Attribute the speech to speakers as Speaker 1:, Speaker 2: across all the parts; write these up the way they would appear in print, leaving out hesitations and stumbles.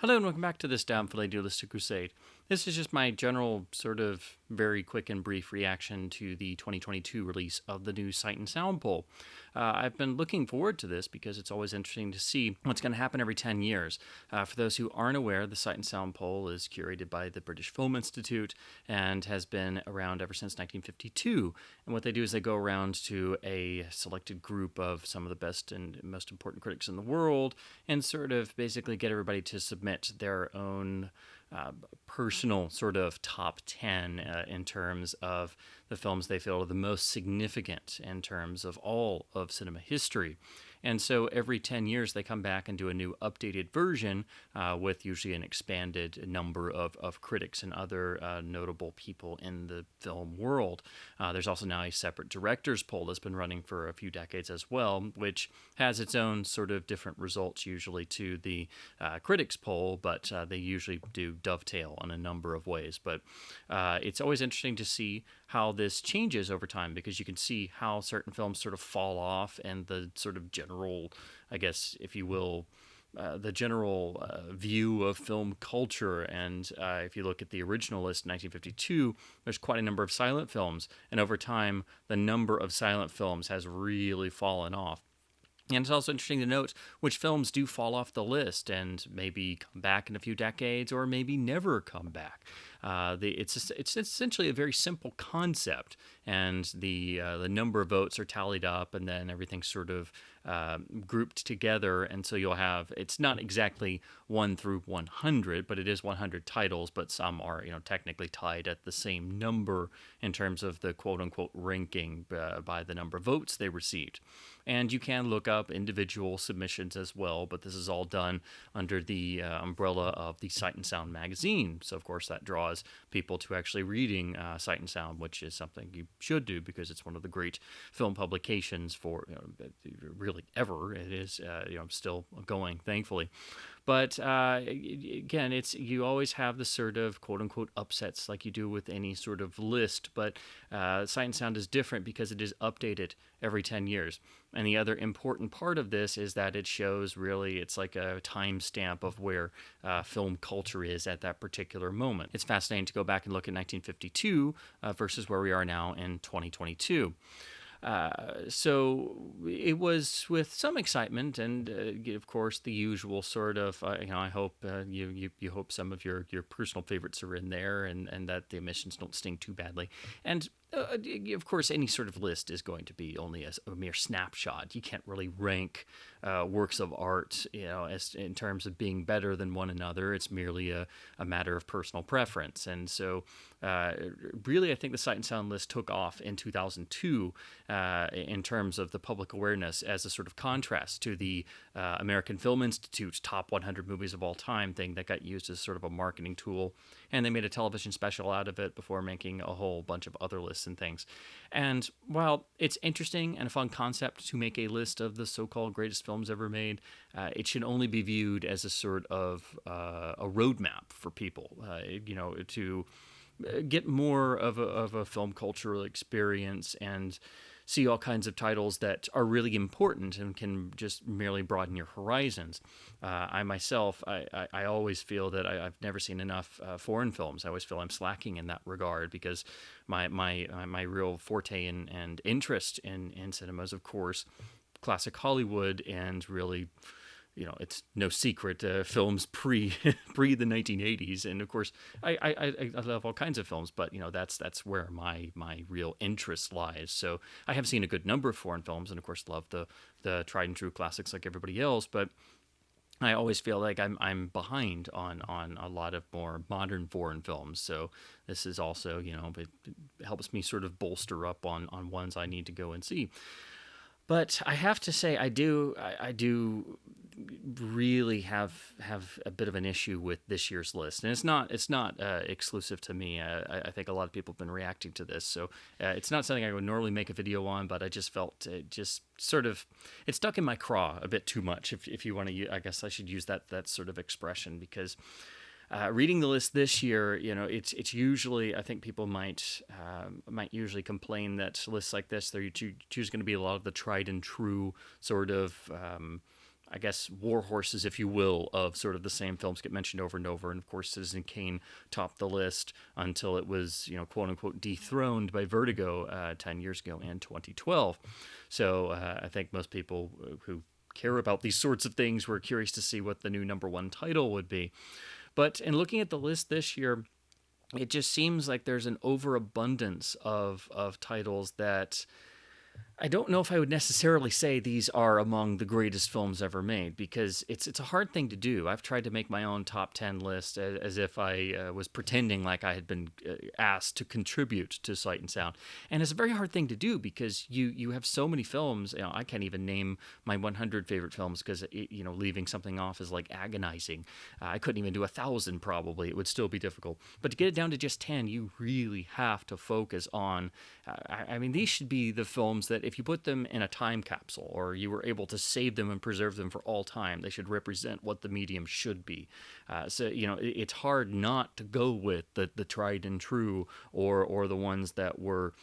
Speaker 1: Hello and welcome back to this Downful Idealistic Crusade. This is just my general, sort of very quick and brief reaction to the 2022 release of the new Sight and Sound poll. I've been looking forward to this because it's always interesting to see what's going to happen every 10 years. For those who aren't aware, the Sight and Sound poll is curated by the British Film Institute and has been around ever since 1952. And what they do is they go around to a selected group of some of the best and most important critics in the world and sort of basically get everybody to submit their own personal sort of top 10 in terms of the films they feel are the most significant in terms of all of cinema history. And so every 10 years they come back and do a new updated version with usually an expanded number of critics and other notable people in the film world. There's also now a separate director's poll that's been running for a few decades as well, which has its own sort of different results usually to the critics poll, but they usually do dovetail in a number of ways. But it's always interesting to see how this changes over time because you can see how certain films sort of fall off and the sort of general, I guess, if you will, the general view of film culture. And if you look at the original list in 1952, there's quite a number of silent films. And over time, the number of silent films has really fallen off. And it's also interesting to note which films do fall off the list and maybe come back in a few decades or maybe never come back. It's essentially a very simple concept, and the number of votes are tallied up, and then everything's sort of grouped together, and so you'll have it's not exactly 1 through 100, but it is 100 titles, but some are technically tied at the same number in terms of the quote unquote ranking by the number of votes they received. And you can look up individual submissions as well, but this is all done under the umbrella of the Sight and Sound magazine. So, of course, that draws people to actually reading Sight and Sound, which is something you should do because it's one of the great film publications for really ever. It is still going, thankfully. But again, you always have the sort of quote unquote upsets like you do with any sort of list. But Sight and Sound is different because it is updated every 10 years. And the other important part of this is that it shows really it's like a timestamp of where film culture is at that particular moment. It's fascinating to go back and look at 1952 versus where we are now in 2022. So it was with some excitement, and of course the usual sort of. I hope you hope some of your personal favorites are in there, and that the omissions don't sting too badly. And of course, any sort of list is going to be only a mere snapshot. You can't really rank works of art, as in terms of being better than one another. It's merely a matter of personal preference. And so, really, I think the Sight and Sound list took off in 2002 in terms of the public awareness as a sort of contrast to the American Film Institute's top 100 movies of all time thing that got used as sort of a marketing tool. And they made a television special out of it before making a whole bunch of other lists and things. And while it's interesting and a fun concept to make a list of the so-called greatest films ever made, it should only be viewed as a sort of a roadmap for people, to get more of a film cultural experience and see all kinds of titles that are really important and can just merely broaden your horizons. I myself, I always feel that I've never seen enough foreign films. I always feel I'm slacking in that regard because my real forte and interest in cinema is, of course, classic Hollywood and really it's no secret, films pre the 1980s, and of course, I love all kinds of films, but that's where my real interest lies. So I have seen a good number of foreign films, and of course, love the tried and true classics like everybody else, but I always feel like I'm behind on a lot of more modern foreign films. So this is also it helps me sort of bolster up on ones I need to go and see. But I have to say, I do really have a bit of an issue with this year's list, and it's not exclusive to me. I think a lot of people have been reacting to this, so it's not something I would normally make a video on. But I just felt it just sort of it stuck in my craw a bit too much. If you want to, I guess I should use that sort of expression because. Reading the list this year, it's usually I think people might usually complain that lists like this they're choose going to be a lot of the tried and true sort of I guess, war horses, if you will, of sort of the same films get mentioned over and over. And of course, Citizen Kane topped the list until it was, quote unquote, dethroned by Vertigo 10 years ago in 2012. So I think most people who care about these sorts of things were curious to see what the new number one title would be. But in looking at the list this year, it just seems like there's an overabundance of titles that I don't know if I would necessarily say these are among the greatest films ever made, because it's a hard thing to do. I've tried to make my own top 10 list as if I was pretending like I had been asked to contribute to Sight and Sound. And it's a very hard thing to do because you have so many films. I can't even name my 100 favorite films because, leaving something off is like agonizing. I couldn't even do 1,000 probably. It would still be difficult. But to get it down to just 10, you really have to focus on, I mean, these should be the films that if you put them in a time capsule or you were able to save them and preserve them for all time, they should represent what the medium should be. It's hard not to go with the tried and true or the ones that were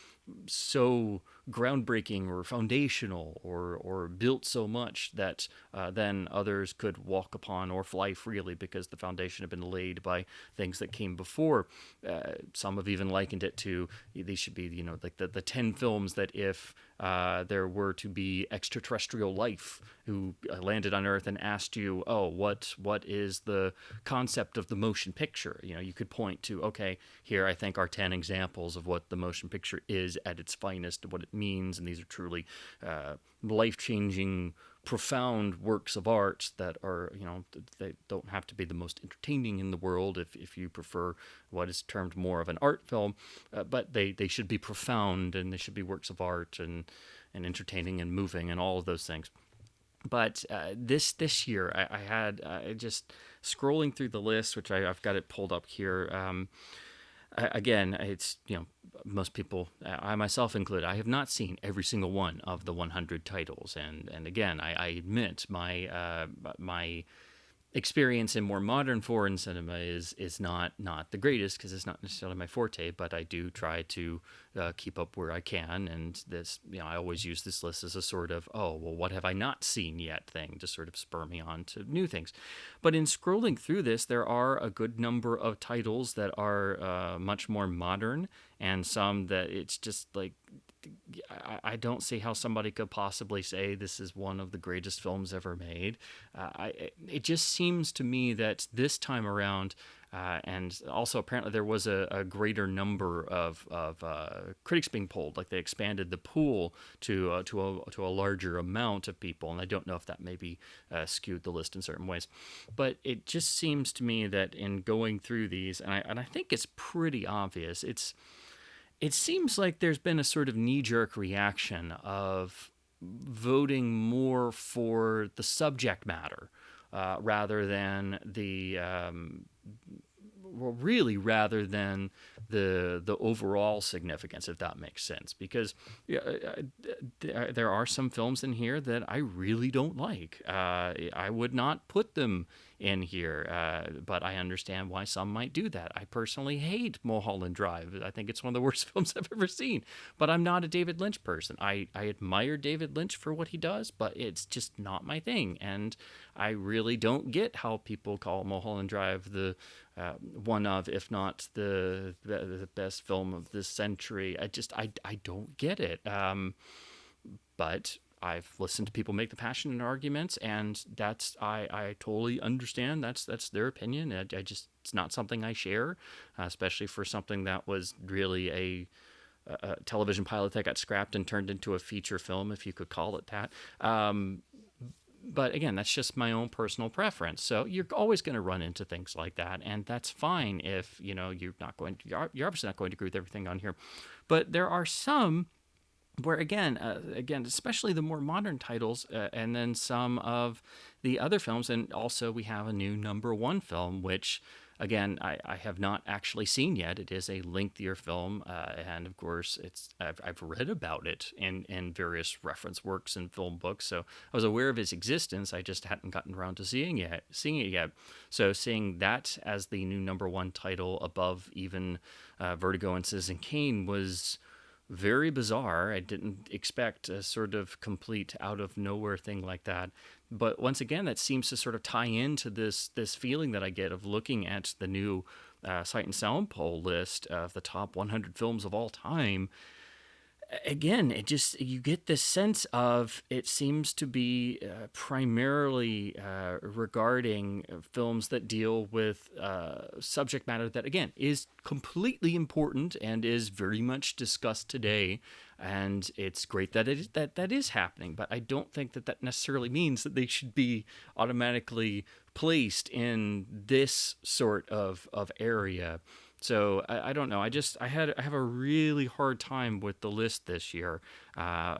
Speaker 1: so groundbreaking or foundational or built so much that then others could walk upon or fly freely because the foundation had been laid by things that came before. Some have even likened it to these should be like the 10 films that if there were to be extraterrestrial life who landed on Earth and asked you, oh, what is the concept of the motion picture? You could point to, okay, here I think are 10 examples of what the motion picture is at its finest, what it means, and these are truly life-changing, profound works of art that are, they don't have to be the most entertaining in the world if you prefer what is termed more of an art film, but they should be profound and they should be works of art and entertaining and moving and all of those things. But this year, I had just scrolling through the list, which I've got it pulled up here. Again, it's most people, I myself included, I have not seen every single one of the 100 titles, and again, I admit my experience in more modern foreign cinema is not the greatest because it's not necessarily my forte, but I do try to keep up where I can. And this, I always use this list as a sort of, oh, well, what have I not seen yet thing to sort of spur me on to new things. But in scrolling through this, there are a good number of titles that are much more modern and some that it's just like, I don't see how somebody could possibly say this is one of the greatest films ever made. It just seems to me that this time around, and also apparently there was a greater number of critics being polled, like they expanded the pool to a larger amount of people, and I don't know if that maybe skewed the list in certain ways, but it just seems to me that in going through these, and I think it's pretty obvious, it seems like there's been a sort of knee-jerk reaction of voting more for the subject matter rather than rather than the overall significance, if that makes sense. Because there are some films in here that I really don't like. I would not put them in here, but I understand why some might do that. I personally hate Mulholland Drive. I think it's one of the worst films I've ever seen, but I'm not a David Lynch person. I admire David Lynch for what he does, but it's just not my thing, and I really don't get how people call Mulholland Drive the one of, if not the best film of this century. I don't get it. But I've listened to people make the passionate arguments, and I totally understand. That's their opinion. It's not something I share, especially for something that was really a television pilot that got scrapped and turned into a feature film, if you could call it that. But again, that's just my own personal preference. So you're always going to run into things like that, and that's fine if you're obviously not going to agree with everything on here. But there are some where again, especially the more modern titles, and then some of the other films, and also we have a new number one film, which again I have not actually seen yet. It is a lengthier film, and of course I've read about it in various reference works and film books, so I was aware of its existence. I just hadn't gotten around to seeing it yet. So seeing that as the new number one title above even Vertigo and Citizen Kane was very bizarre. I didn't expect a sort of complete out of nowhere thing like that. But once again, that seems to sort of tie into this feeling that I get of looking at the new Sight and Sound poll list of the top 100 films of all time. Again, it just, you get this sense of, it seems to be primarily regarding films that deal with subject matter that, again, is completely important and is very much discussed today. And it's great that that is happening, but I don't think that that necessarily means that they should be automatically placed in this sort of area. So I don't know. I have a really hard time with the list this year. Uh,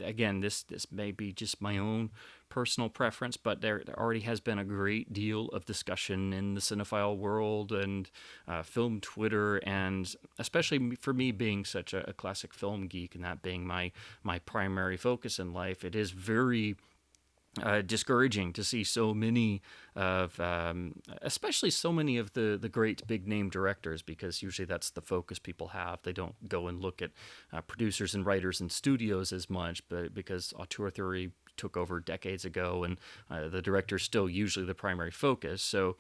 Speaker 1: Again, this may be just my own personal preference, but there already has been a great deal of discussion in the cinephile world and film Twitter, and especially for me being such a classic film geek and that being my primary focus in life, it is very discouraging to see so many of, especially so many of the great big name directors, because usually that's the focus people have. They don't go and look at producers and writers and studios as much, but because auteur theory took over decades ago, and the director's still usually the primary focus. So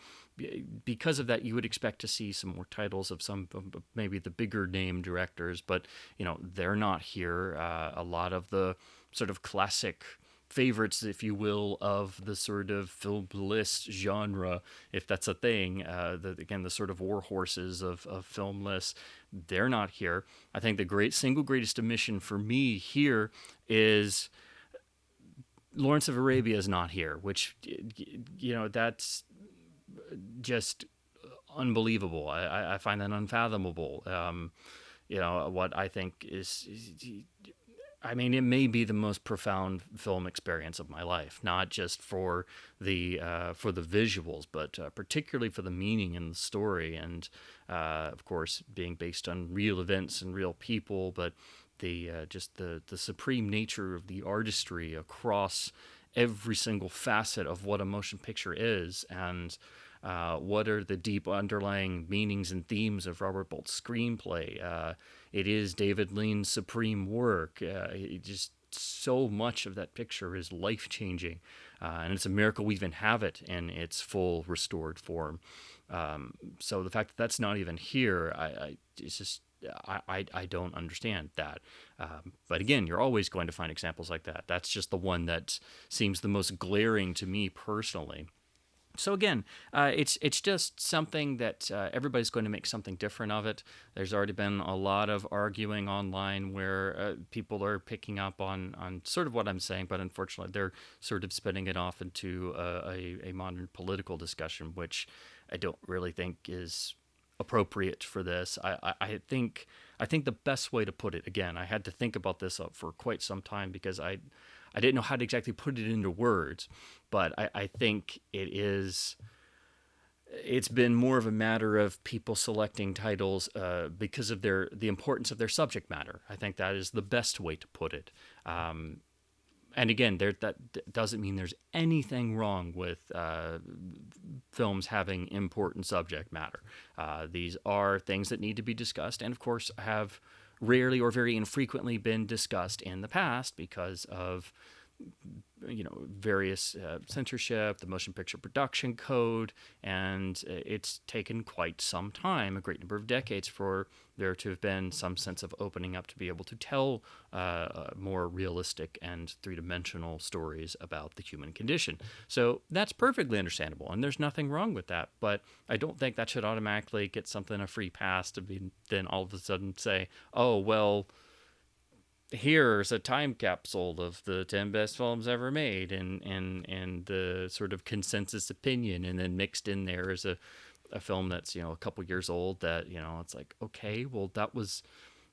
Speaker 1: because of that, you would expect to see some more titles of some maybe the bigger name directors, but they're not here. A lot of the sort of classic favorites, if you will, of the sort of film list genre, if that's a thing. Again, the sort of war horses of film lists, they're not here. I think the single greatest omission for me here is Lawrence of Arabia is not here, which, that's just unbelievable. I find that unfathomable. What I think is I mean, it may be the most profound film experience of my life, not just for the visuals, but particularly for the meaning in the story, and of course, being based on real events and real people, but just the supreme nature of the artistry across every single facet of what a motion picture is, and what are the deep underlying meanings and themes of Robert Bolt's screenplay. It is David Lean's supreme work. Just so much of that picture is life-changing, and it's a miracle we even have it in its full restored form. So the fact that that's not even here, it's just, I don't understand that. But again, you're always going to find examples like that. That's just the one that seems the most glaring to me personally. So again, it's just something that everybody's going to make something different of it. There's already been a lot of arguing online where people are picking up on sort of what I'm saying, but unfortunately they're sort of spinning it off into a modern political discussion, which I don't really think is appropriate for this. I think the best way to put it, again, I had to think about this up for quite some time because I didn't know how to exactly put it into words, but I think it's been more of a matter of people selecting titles because of the importance of their subject matter. I think that is the best way to put it. And again, that doesn't mean there's anything wrong with films having important subject matter. These are things that need to be discussed, and of course have rarely or very infrequently been discussed in the past because of various censorship, the motion picture production code, and it's taken quite some time, a great number of decades, for there to have been some sense of opening up to be able to tell more realistic and three-dimensional stories about the human condition. So that's perfectly understandable, and there's nothing wrong with that, but I don't think that should automatically get something a free pass to be then all of a sudden say, oh, well, here's a time capsule of the 10 best films ever made, and the sort of consensus opinion, and then mixed in there is a film that's a couple years old that it's like, okay, well, that was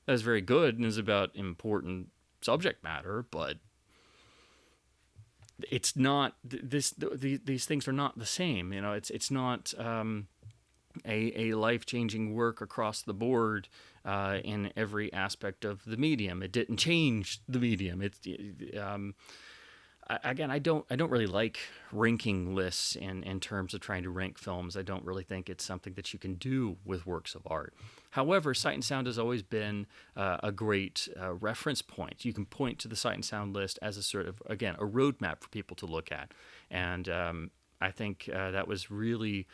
Speaker 1: very good and is about important subject matter, but it's not these things are not the same. It's not a life-changing work across the board in every aspect of the medium. It didn't change the medium. Again, I don't really like ranking lists in terms of trying to rank films. I don't really think it's something that you can do with works of art. However, Sight and Sound has always been a great reference point. You can point to the Sight and Sound list as a sort of, again, a roadmap for people to look at. And I think that was really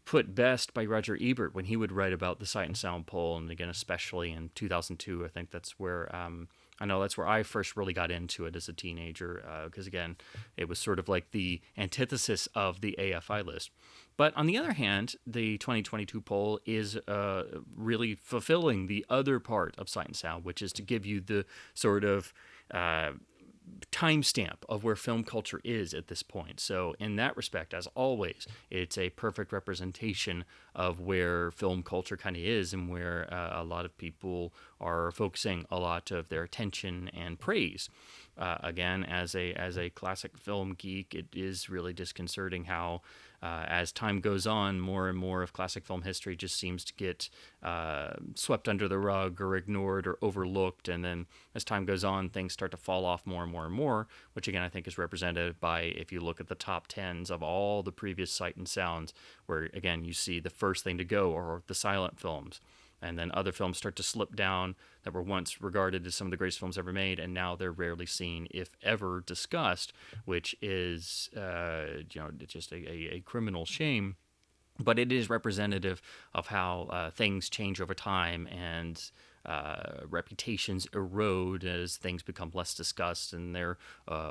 Speaker 1: put best by Roger Ebert when he would write about the Sight and Sound poll, and again, especially in 2002. I think that's where I know that's where I first really got into it as a teenager, because again, it was sort of like the antithesis of the AFI list. But on the other hand, the 2022 poll is really fulfilling the other part of Sight and Sound, which is to give you the sort of uh, timestamp of where film culture is at this point. So, in that respect, as always, it's a perfect representation of where film culture kind of is and where a lot of people are focusing a lot of their attention and praise. Again, as a classic film geek, it is really disconcerting how, as time goes on, more and more of classic film history just seems to get swept under the rug or ignored or overlooked, and then as time goes on, things start to fall off more and more and more. Which again, I think is represented by if you look at the top tens of all the previous Sight and Sounds, where again you see the first thing to go or the silent films, and then other films start to slip down that were once regarded as some of the greatest films ever made, and now they're rarely seen, if ever discussed, which is just a criminal shame. But it is representative of how things change over time, and reputations erode as things become less discussed and they're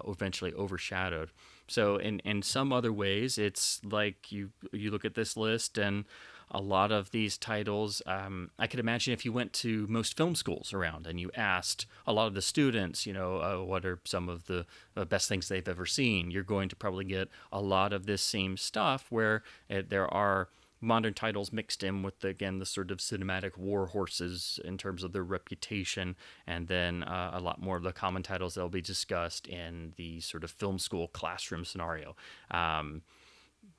Speaker 1: eventually overshadowed. So in some other ways, it's like you look at this list and a lot of these titles. I could imagine if you went to most film schools around and you asked a lot of the students, what are some of the best things they've ever seen, you're going to probably get a lot of this same stuff where there are modern titles mixed in with again the sort of cinematic war horses in terms of their reputation, and then a lot more of the common titles that will be discussed in the sort of film school classroom scenario.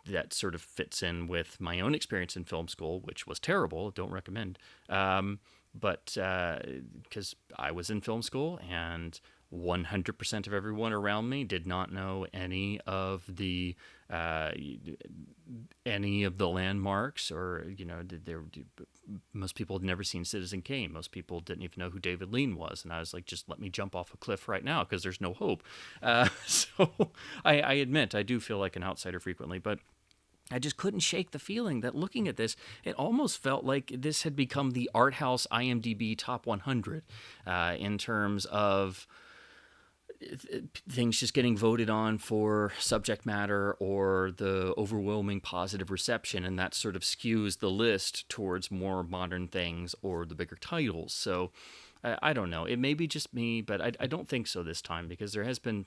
Speaker 1: That sort of fits in with my own experience in film school, which was terrible. Don't recommend. But because I was in film school and 100% of everyone around me did not know uh, any of the landmarks, or most people had never seen Citizen Kane. Most people didn't even know who David Lean was, and I was like, just let me jump off a cliff right now because there's no hope. So I admit I do feel like an outsider frequently, but I just couldn't shake the feeling that looking at this, it almost felt like this had become the art house IMDb top 100 in terms of things just getting voted on for subject matter or the overwhelming positive reception, and that sort of skews the list towards more modern things or the bigger titles. So I don't know. It may be just me, but I don't think so this time, because there has been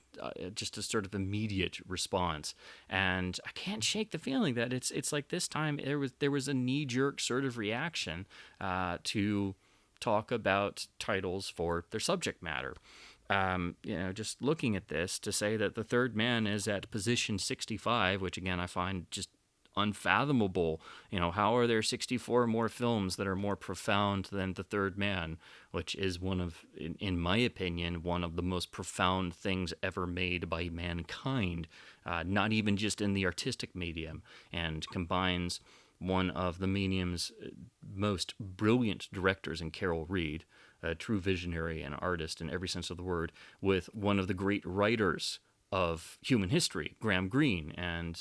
Speaker 1: just a sort of immediate response, and I can't shake the feeling that it's like this time there was a knee jerk sort of reaction to talk about titles for their subject matter. Just looking at this to say that The Third Man is at position 65, which again I find just unfathomable. How are there 64 more films that are more profound than The Third Man, which is in my opinion, one of the most profound things ever made by mankind, not even just in the artistic medium, and combines one of the medium's most brilliant directors in Carol Reed, a true visionary and artist in every sense of the word, with one of the great writers of human history, Graham Greene, and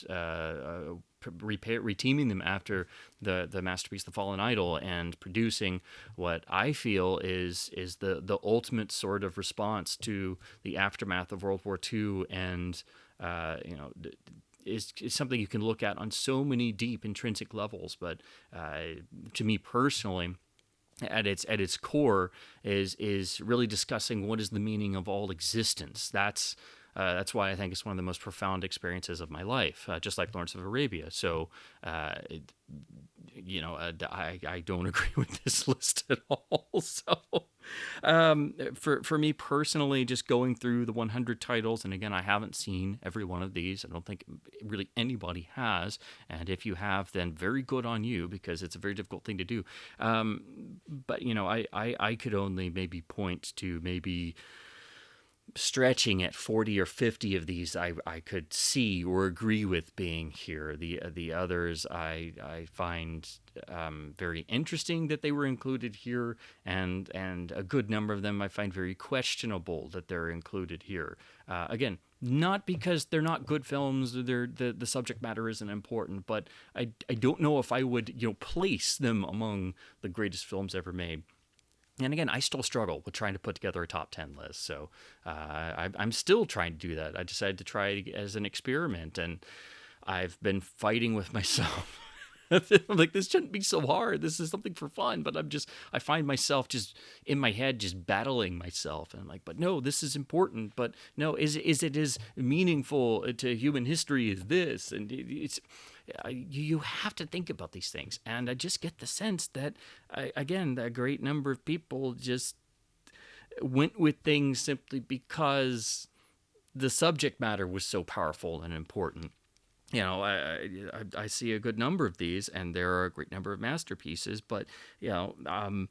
Speaker 1: reteaming them after the masterpiece, The Fallen Idol, and producing what I feel is the ultimate sort of response to the aftermath of World War II, and is something you can look at on so many deep intrinsic levels. But to me personally, at its core is really discussing what is the meaning of all existence. That's why I think it's one of the most profound experiences of my life, just like Lawrence of Arabia. So, I don't agree with this list at all. So, for me personally, just going through the 100 titles, and again, I haven't seen every one of these. I don't think really anybody has, and if you have, then very good on you, because it's a very difficult thing to do. But I could only maybe point to maybe stretching at 40 or 50 of these I could see or agree with being here. The others I find very interesting that they were included here, and a good number of them I find very questionable that they're included here. Again, not because they're not good films, the subject matter isn't important, but I don't know if I would place them among the greatest films ever made. And again, I still struggle with trying to put together a top 10 list. So I'm still trying to do that. I decided to try it as an experiment, and I've been fighting with myself. I'm like, this shouldn't be so hard. This is something for fun. But I find myself just in my head, just battling myself. And I'm like, but no, this is important. But no, is it as meaningful to human history as this? And you have to think about these things. And I just get the sense that, again, a great number of people just went with things simply because the subject matter was so powerful and important. I see a good number of these, and there are a great number of masterpieces. But I,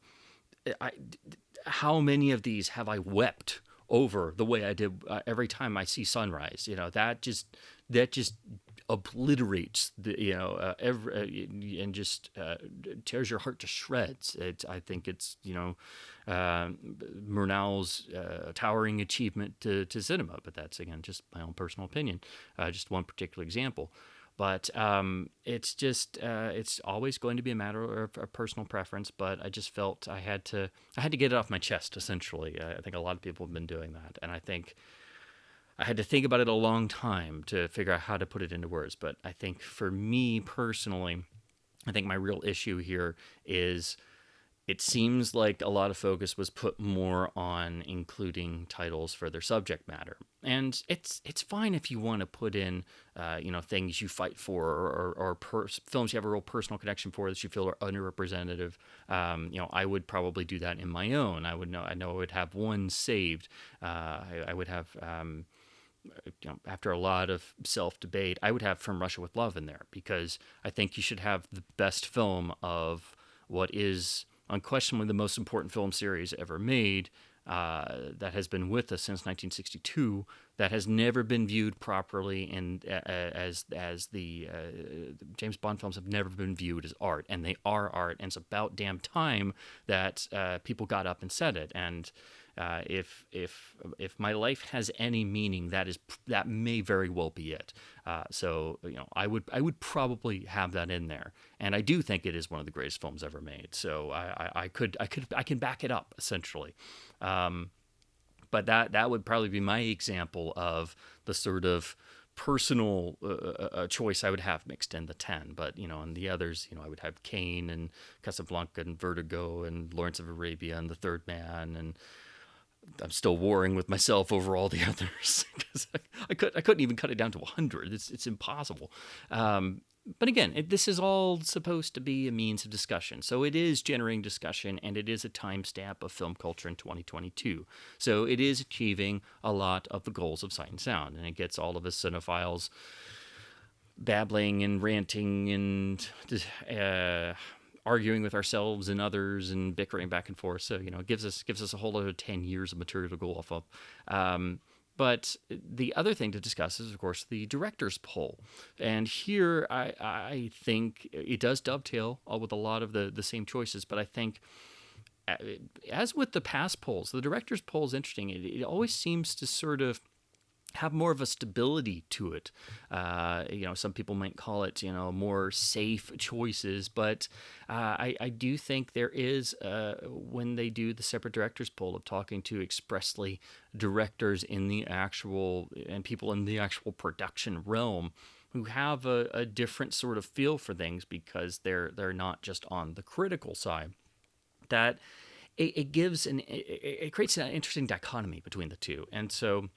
Speaker 1: how many of these have I wept over the way I did every time I see sunrise? That just obliterates and just tears your heart to shreds. I think it's Murnau's towering achievement to cinema, but that's again just my own personal opinion, just one particular example. But it's always going to be a matter of personal preference. But I just felt I had to get it off my chest. Essentially, I think a lot of people have been doing that, and I think I had to think about it a long time to figure out how to put it into words. But I think for me personally, I think my real issue here is it seems like a lot of focus was put more on including titles for their subject matter. And it's fine if you want to put in, things you fight for, or films you have a real personal connection for that you feel are underrepresented. I would probably do that in my own. I know I would have one saved. I would have, after a lot of self-debate, I would have From Russia with Love in there, because I think you should have the best film of what is unquestionably the most important film series ever made, that has been with us since 1962, that has never been viewed properly, and as the James Bond films have never been viewed as art, and they are art, and it's about damn time that people got up and said it. And if my life has any meaning, that may very well be it. So I would probably have that in there, and I do think it is one of the greatest films ever made. So I can back it up essentially. But that would probably be my example of the sort of personal choice I would have mixed in the 10. But and the others, I would have Kane and Casablanca and Vertigo and Lawrence of Arabia and The Third Man, and I'm still warring with myself over all the others, because I couldn't even cut it down to 100. It's impossible. But again, this is all supposed to be a means of discussion. So it is generating discussion, and it is a timestamp of film culture in 2022. So it is achieving a lot of the goals of Sight and Sound, and it gets all of us cinephiles babbling and ranting and arguing with ourselves and others and bickering back and forth. So it gives us a whole other 10 years of material to go off of. But the other thing to discuss is, of course, the director's poll. And here I think it does dovetail with a lot of the same choices. But I think, as with the past polls, the director's poll is interesting. It always seems to sort of have more of a stability to it. Some people might call it, more safe choices, but I do think there is, when they do the separate directors poll of talking to expressly directors in the actual, and people in the actual production realm, who have a different sort of feel for things, because they're not just on the critical side, that it creates an interesting dichotomy between the two. And so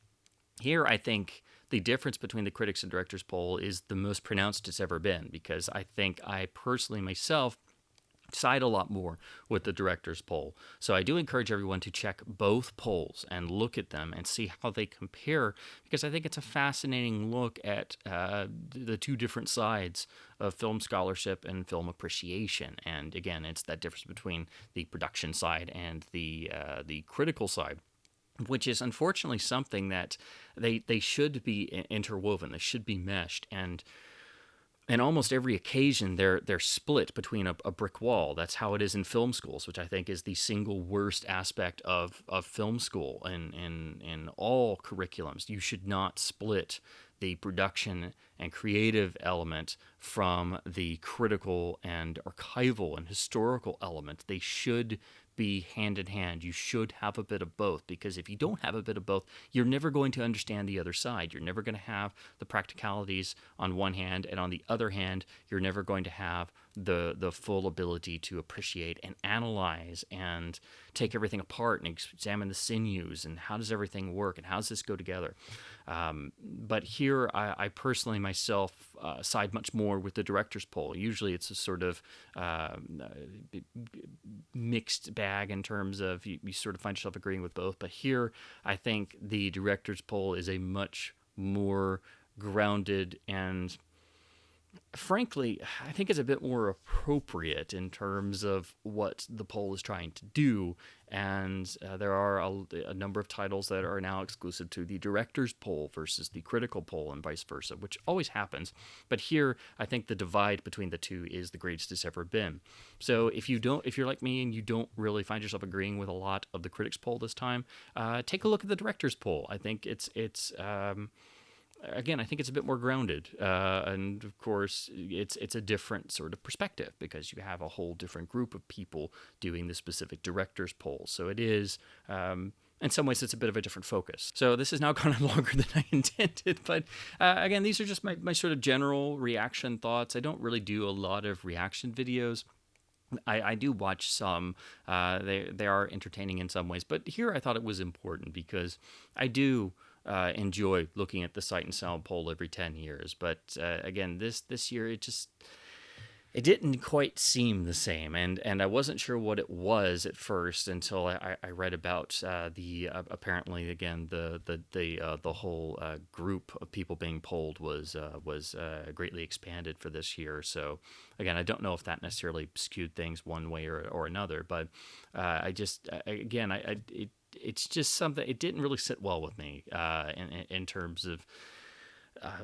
Speaker 1: here, I think the difference between the critics and directors poll is the most pronounced it's ever been, because I think I personally myself side a lot more with the directors poll. So I do encourage everyone to check both polls and look at them and see how they compare, because I think it's a fascinating look at the two different sides of film scholarship and film appreciation. And again, it's that difference between the production side and the critical side. which is unfortunately something that they should be interwoven. They should be meshed, and almost every occasion they're split between a brick wall. That's how it is in film schools, which I think is the single worst aspect of film school and in all curriculums. You should not split the production and creative element from the critical and archival and historical element. They should be hand in hand. You should have a bit of both, because if you don't have a bit of both, you're never going to understand the other side. You're never going to have the practicalities on one hand, and on the other hand, you're never going to have the full ability to appreciate and analyze and take everything apart and examine the sinews and how does everything work and how does this go together. But here, I personally myself side much more with the director's poll. Usually, it's a sort of mixed bag in terms of you sort of find yourself agreeing with both. But here, I think the director's poll is a much more grounded and, frankly, I think it's a bit more appropriate in terms of what the poll is trying to do. And there are a number of titles that are now exclusive to the director's poll versus the critical poll, and vice versa, which always happens. But here, I think the divide between the two is the greatest it's ever been. So if you're like me and you don't really find yourself agreeing with a lot of the critics poll this time, take a look at the director's poll. I think again, I think it's a bit more grounded, and of course, it's a different sort of perspective because you have a whole different group of people doing the specific director's poll. So it is, in some ways, it's a bit of a different focus. So this has now gone on longer than I intended, but again, these are just my sort of general reaction thoughts. I don't really do a lot of reaction videos. I do watch some. They are entertaining in some ways, but here I thought it was important because I do enjoy looking at the Sight and Sound poll every 10 years. But again, this year it didn't quite seem the same, and I wasn't sure what it was at first until I read about the apparently, again, the whole group of people being polled was greatly expanded for this year. So again, I don't know if that necessarily skewed things one way or another, but it's just something. It didn't really sit well with me in terms of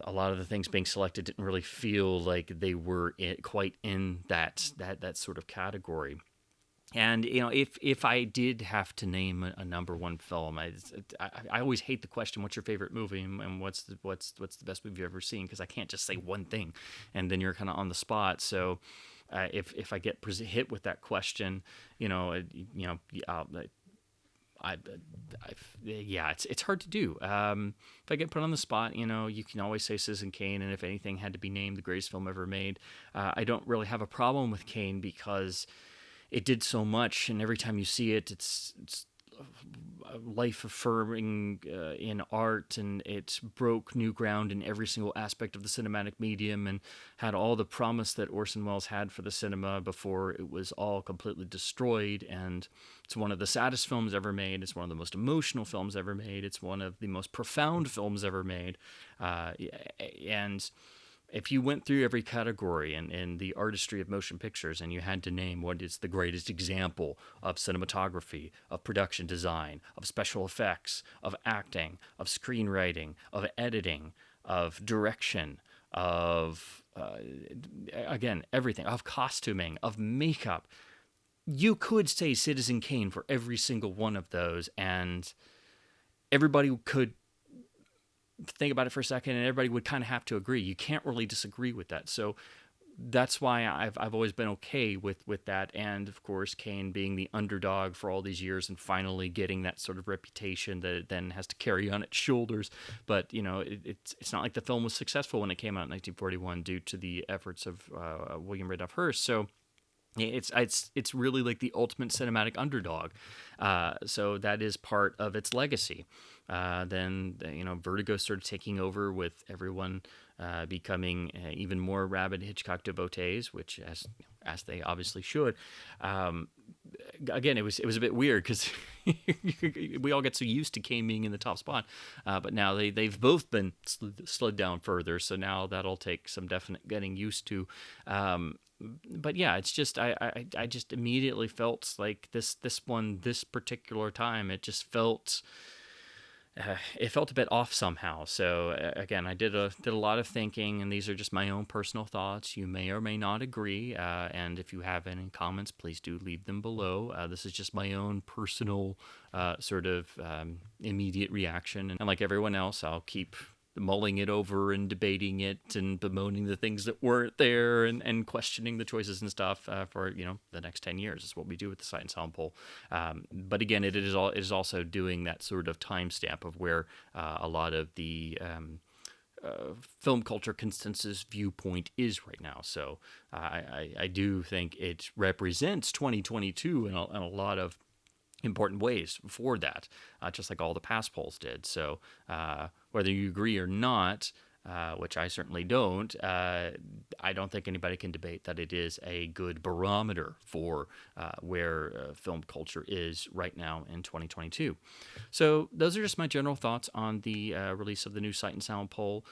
Speaker 1: a lot of the things being selected didn't really feel like they were quite in that sort of category. And if I did have to name a number one film, I always hate the question, "What's your favorite movie?" and "What's the best movie you've ever seen?" Because I can't just say one thing, and then you're kind of on the spot. So if I get hit with that question, it's hard to do. If I get put on the spot, you can always say Citizen Kane, and if anything had to be named the greatest film ever made, I don't really have a problem with Kane because it did so much, and every time you see it, it's life affirming in art, and it broke new ground in every single aspect of the cinematic medium and had all the promise that Orson Welles had for the cinema before it was all completely destroyed. And it's one of the saddest films ever made. It's one of the most emotional films ever made. It's one of the most profound films ever made. And if you went through every category in the artistry of motion pictures and you had to name what is the greatest example of cinematography, of production design, of special effects, of acting, of screenwriting, of editing, of direction, of, again, everything, of costuming, of makeup, you could say Citizen Kane for every single one of those, and everybody could think about it for a second, and everybody would kind of have to agree. You can't really disagree with that. So that's why I've always been okay with that. And of course, Kane being the underdog for all these years and finally getting that sort of reputation that it then has to carry on its shoulders. But it's not like the film was successful when it came out in 1941 due to the efforts of William Randolph Hearst. So it's really like the ultimate cinematic underdog. So that is part of its legacy. Then Vertigo started taking over with everyone becoming even more rabid Hitchcock devotees, which as they obviously should. Again, it was a bit weird because we all get so used to Kane being in the top spot, but now they've both been slid down further. So now that'll take some definite getting used to. But yeah, it's just I just immediately felt like this particular time, it just felt it felt a bit off somehow. So again, I did a lot of thinking, and these are just my own personal thoughts. You may or may not agree, and if you have any comments, please do leave them below. This is just my own personal sort of immediate reaction, and like everyone else, I'll keep mulling it over and debating it and bemoaning the things that weren't there and questioning the choices and stuff for the next 10 years is what we do with the Sight and Sound poll. But again, it is also doing that sort of timestamp of where a lot of the film culture consensus viewpoint is right now. So I do think it represents 2022 in a lot of important ways for that, just like all the past polls did. So whether you agree or not, which I certainly don't, I don't think anybody can debate that it is a good barometer for where film culture is right now in 2022. So those are just my general thoughts on the release of the new Sight and Sound poll.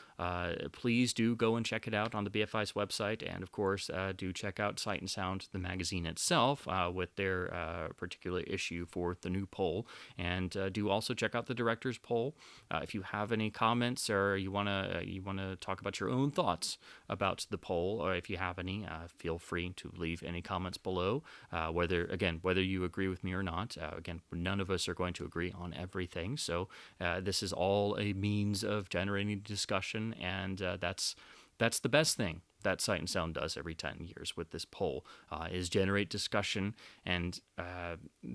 Speaker 1: Please do go and check it out on the BFI's website, and of course, do check out Sight and Sound, the magazine itself, with their particular issue for the new poll, and do also check out the director's poll. If you have any comments or you wanna talk about your own thoughts about the poll, or if you have any, feel free to leave any comments below. Whether you agree with me or not, again, none of us are going to agree on everything. So this is all a means of generating discussion, and that's the best thing that Sight and Sound does every 10 years with this poll, is generate discussion and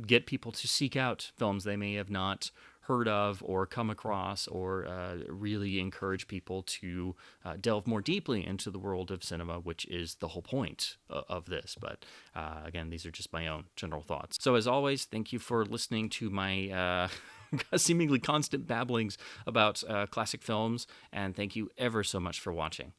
Speaker 1: get people to seek out films they may have not heard of or come across, or really encourage people to delve more deeply into the world of cinema, which is the whole point of this. But again, these are just my own general thoughts. So as always, thank you for listening to my seemingly constant babblings about classic films, and thank you ever so much for watching.